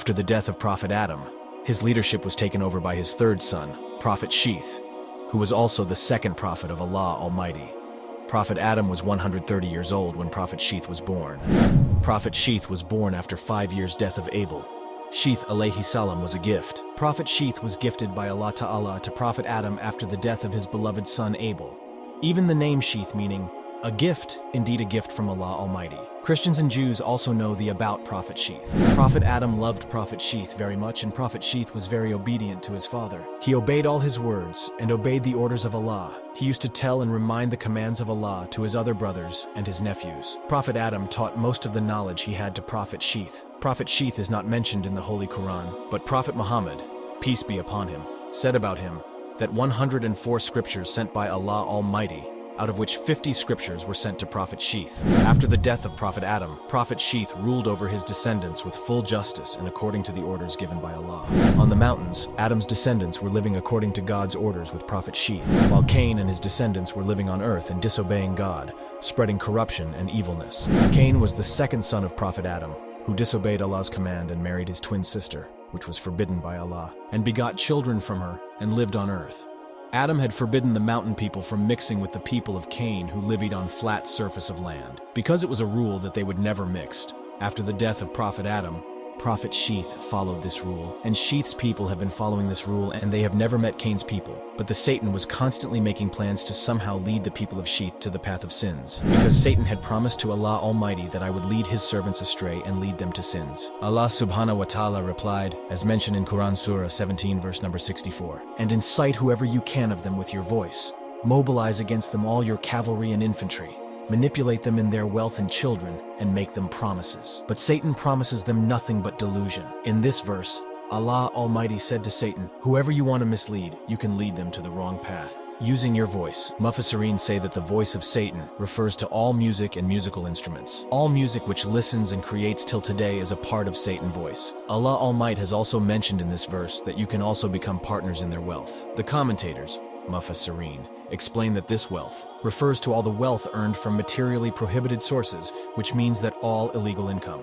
After the death of Prophet Adam, his leadership was taken over by his third son, Prophet Sheeth, who was also the second prophet of Allah Almighty. Prophet Adam was 130 years old when Prophet Sheeth was born. Prophet Sheeth was born after 5 years' death of Abel. Sheeth alayhi salam was a gift. Prophet Sheeth was gifted by Allah Ta'ala to Prophet Adam after the death of his beloved son Abel. Even the name Sheeth meaning a gift, indeed a gift from Allah Almighty. Christians and Jews also know the about Prophet Sheeth. Prophet Adam loved Prophet Sheeth very much, and Prophet Sheeth was very obedient to his father. He obeyed all his words and obeyed the orders of Allah. He used to tell and remind the commands of Allah to his other brothers and his nephews. Prophet Adam taught most of the knowledge he had to Prophet Sheeth. Prophet Sheeth is not mentioned in the Holy Quran, but Prophet Muhammad, peace be upon him, said about him that 104 scriptures sent by Allah Almighty, out of which 50 scriptures were sent to Prophet Sheeth. After the death of Prophet Adam, Prophet Sheeth ruled over his descendants with full justice and according to the orders given by Allah. On the mountains, Adam's descendants were living according to God's orders with Prophet Sheeth, while Cain and his descendants were living on earth and disobeying God, spreading corruption and evilness. Cain was the second son of Prophet Adam, who disobeyed Allah's command and married his twin sister, which was forbidden by Allah, and begot children from her and lived on earth. Adam had forbidden the mountain people from mixing with the people of Cain who lived on flat surface of land, because it was a rule that they would never mix. After the death of Prophet Adam, Prophet Sheeth followed this rule, and Sheeth's people have been following this rule, and they have never met Cain's people. But the Satan was constantly making plans to somehow lead the people of Sheeth to the path of sins, because Satan had promised to Allah Almighty that I would lead his servants astray and lead them to sins. Allah subhanahu wa ta'ala replied, as mentioned in Quran Surah 17 verse number 64, "And incite whoever you can of them with your voice. Mobilize against them all your cavalry and infantry. Manipulate them in their wealth and children, and make them promises. But Satan promises them nothing but delusion." In this verse, Allah Almighty said to Satan, "Whoever you want to mislead, you can lead them to the wrong path, using your voice." Mufassirin say that the voice of Satan refers to all music and musical instruments. All music which listens and creates till today is a part of Satan's voice. Allah Almighty has also mentioned in this verse that you can also become partners in their wealth. The commentators, Mufassirin, explain that this wealth refers to all the wealth earned from materially prohibited sources, which means that all illegal income.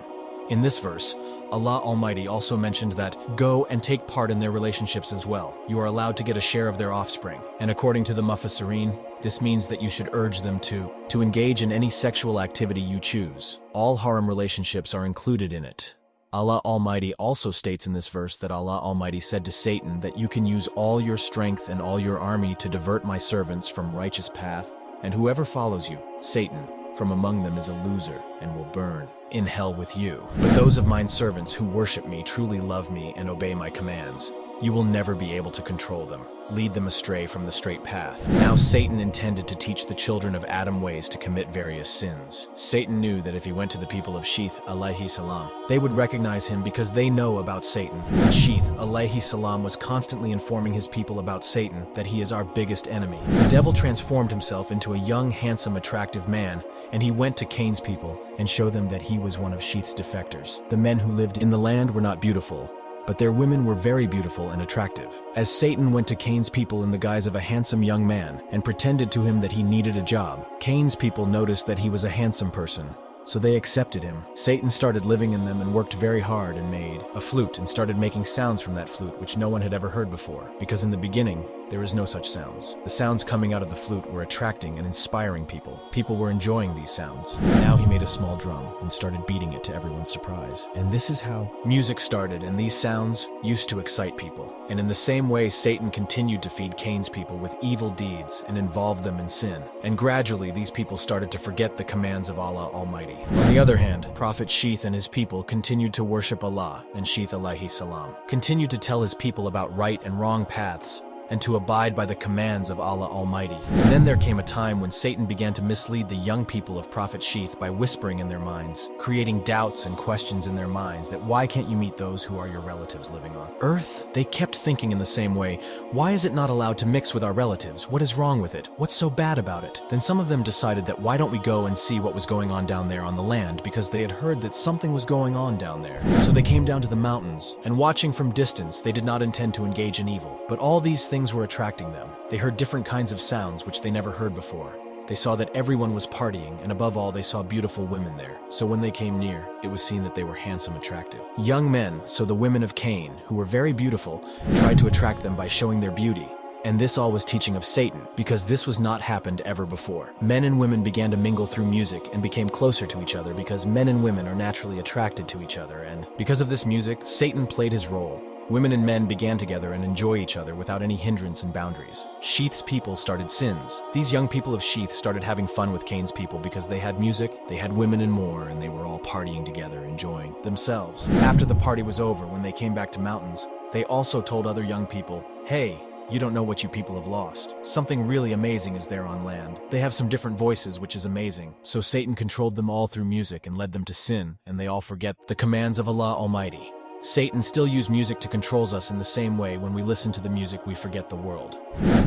In this verse, Allah Almighty also mentioned that, "Go and take part in their relationships as well. You are allowed to get a share of their offspring." And according to the Mufassirin, this means that you should urge them to engage in any sexual activity you choose. All haram relationships are included in it. Allah Almighty also states in this verse that Allah Almighty said to Satan that you can use all your strength and all your army to divert my servants from righteous path, and whoever follows you, Satan, from among them is a loser and will burn in hell with you. But those of mine servants who worship me truly love me and obey my commands. You will never be able to control them, lead them astray from the straight path. Now Satan intended to teach the children of Adam ways to commit various sins. Satan knew that if he went to the people of Sheeth alayhi salam, they would recognize him because they know about Satan. And Sheeth alayhi salam was constantly informing his people about Satan, that he is our biggest enemy. The devil transformed himself into a young, handsome, attractive man, and he went to Cain's people and showed them that he was one of Sheeth's defectors. The men who lived in the land were not beautiful, but their women were very beautiful and attractive. As Satan went to Cain's people in the guise of a handsome young man and pretended to him that he needed a job, Cain's people noticed that he was a handsome person, so they accepted him. Satan started living in them and worked very hard and made a flute and started making sounds from that flute which no one had ever heard before, because in the beginning, there was no such sounds. The sounds coming out of the flute were attracting and inspiring people. People were enjoying these sounds. Now he made a small drum and started beating it to everyone's surprise. And this is how music started, and these sounds used to excite people. And in the same way, Satan continued to feed Cain's people with evil deeds and involve them in sin. And gradually, these people started to forget the commands of Allah Almighty. On the other hand, Prophet Sheeth and his people continued to worship Allah, and Sheeth alayhi salam continued to tell his people about right and wrong paths, and to abide by the commands of Allah Almighty. And then there came a time when Satan began to mislead the young people of Prophet Sheeth by whispering in their minds, creating doubts and questions in their minds that why can't you meet those who are your relatives living on earth? They kept thinking in the same way, why is it not allowed to mix with our relatives? What is wrong with it? What's so bad about it? Then some of them decided that why don't we go and see what was going on down there on the land, because they had heard that something was going on down there. So they came down to the mountains, and watching from distance, they did not intend to engage in evil. But all these things were attracting them. They heard different kinds of sounds which they never heard before. They saw that everyone was partying, and above all, they saw beautiful women there. So when they came near, it was seen that they were handsome, attractive. Young men, so the women of Cain, who were very beautiful, tried to attract them by showing their beauty. And this all was teaching of Satan, because this was not happened ever before. Men and women began to mingle through music and became closer to each other because men and women are naturally attracted to each other, and because of this music, Satan played his role. Women and men began together and enjoy each other without any hindrance and boundaries. Sheeth's people started sins. These young people of Sheeth started having fun with Cain's people because they had music, they had women and more, and they were all partying together, enjoying themselves. After the party was over, when they came back to mountains, they also told other young people, "Hey, you don't know what you people have lost. Something really amazing is there on land. They have some different voices, which is amazing." So Satan controlled them all through music and led them to sin, and they all forget the commands of Allah Almighty. Satan still used music to control us in the same way. When we listen to the music, we forget the world.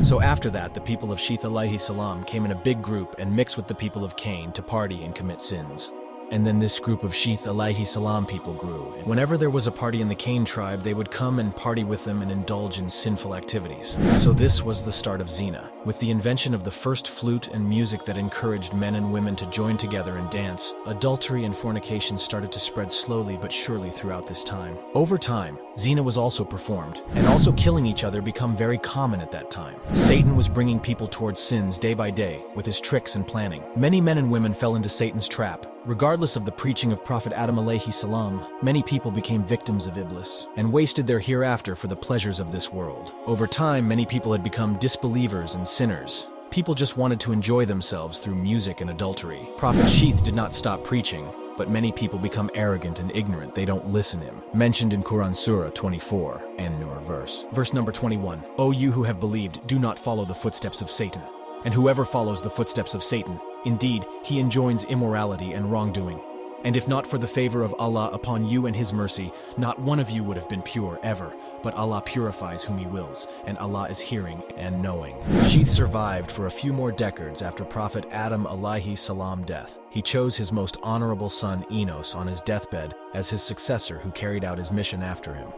So after that, the people of Sheeth alayhi salam came in a big group and mixed with the people of Cain to party and commit sins. And then this group of Sheeth alayhi salam people grew. And whenever there was a party in the Cain tribe, they would come and party with them and indulge in sinful activities. So this was the start of Zina. With the invention of the first flute and music that encouraged men and women to join together and dance, adultery and fornication started to spread slowly but surely throughout this time. Over time, Zina was also performed, and also killing each other became very common at that time. Satan was bringing people towards sins day by day with his tricks and planning. Many men and women fell into Satan's trap. Regardless of the preaching of Prophet Adam alayhi salam, many people became victims of Iblis and wasted their hereafter for the pleasures of this world. Over time, many people had become disbelievers and sinners. People just wanted to enjoy themselves through music and adultery. Prophet Sheeth did not stop preaching, but many people become arrogant and ignorant. They don't listen to him. Mentioned in Quran Surah 24 and Nur verse. Verse number 21. O you who have believed, do not follow the footsteps of Satan. And whoever follows the footsteps of Satan, indeed, he enjoins immorality and wrongdoing. And if not for the favor of Allah upon you and His mercy, not one of you would have been pure ever. But Allah purifies whom He wills, and Allah is hearing and knowing. Sheeth survived for a few more decades after Prophet Adam alayhi salam death. He chose his most honorable son Enos on his deathbed as his successor who carried out his mission after him.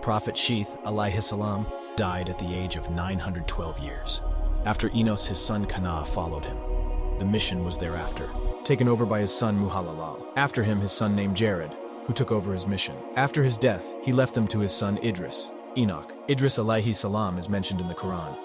Prophet Sheeth alayhi salam died at the age of 912 years. After Enos, his son Kana followed him. The mission was thereafter taken over by his son Muhalalal. After him, his son named Jared, who took over his mission. After his death, he left them to his son Idris, Enoch. Idris alayhi salam is mentioned in the Quran.